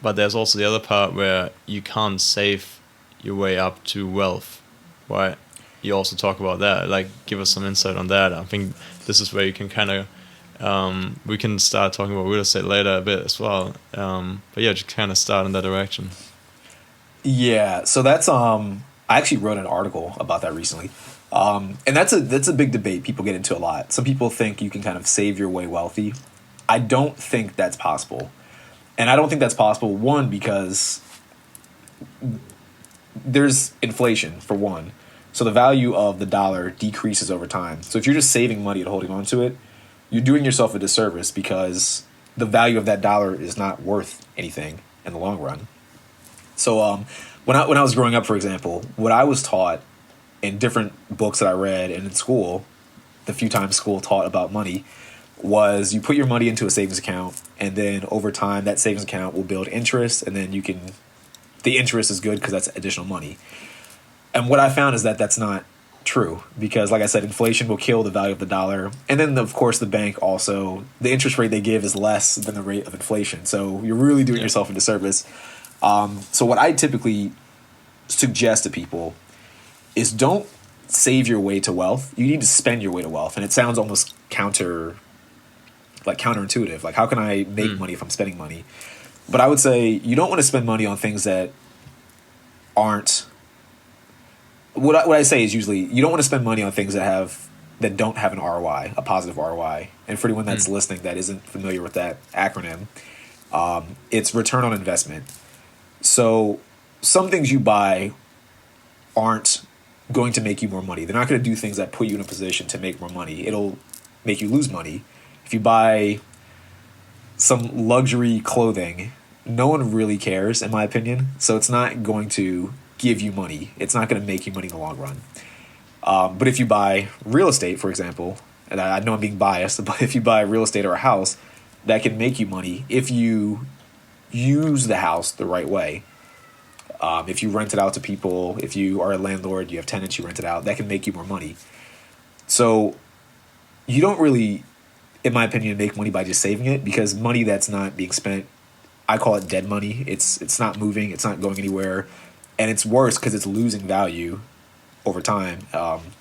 But there's also the other part where you can't save your way up to wealth, right? You also talk about that. Like, give us some insight on that. I think this is where you can kind of we can start talking about real estate later a bit as well. But yeah, just kind of start in that direction. Yeah, so that's I actually wrote an article about that recently. And that's a big debate people get into a lot. Some people think you can kind of save your way wealthy. I don't think that's possible. And I don't think that's possible, one, because there's inflation, for one. So the value of the dollar decreases over time. So if you're just saving money and holding on to it, you're doing yourself a disservice because the value of that dollar is not worth anything in the long run. So when I was growing up, for example, what I was taught in different books that I read and in school, the few times school taught about money, was you put your money into a savings account, and then over time that savings account will build interest, and then the interest is good because that's additional money. And what I found is that that's not true because, like I said, inflation will kill the value of the dollar. And then, of course, the bank also, the interest rate they give is less than the rate of inflation. So you're really doing yourself a disservice. So what I typically suggest to people is don't save your way to wealth. You need to spend your way to wealth. And it sounds almost counterintuitive. Like, how can I make money if I'm spending money? But I would say you don't want to spend money on things that aren't. What I say is usually you don't want to spend money on things that don't have an ROI, a positive ROI. And for anyone that's listening that isn't familiar with that acronym, it's return on investment. So some things you buy aren't going to make you more money. They're not going to do things that put you in a position to make more money. It'll make you lose money. If you buy some luxury clothing, no one really cares, in my opinion. So it's not going to give you money. It's not going to make you money in the long run. But if you buy real estate, for example, and I know I'm being biased, but if you buy real estate or a house, that can make you money if you use the house the right way. If you rent it out to people, if you are a landlord, you have tenants, you rent it out, that can make you more money. So you don't really, in my opinion, make money by just saving it, because money that's not being spent, I call it dead money. It's not moving, it's not going anywhere, and it's worse because it's losing value over time.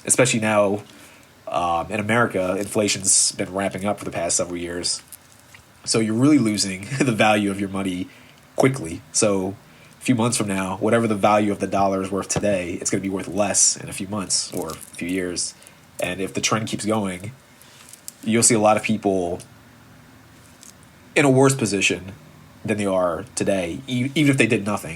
Especially now in America, inflation's been ramping up for the past several years, so you're really losing the value of your money quickly. So a few months from now, whatever the value of the dollar is worth today, it's going to be worth less in a few months or a few years. And if the trend keeps going, you'll see a lot of people in a worse position than they are today, even if they did nothing.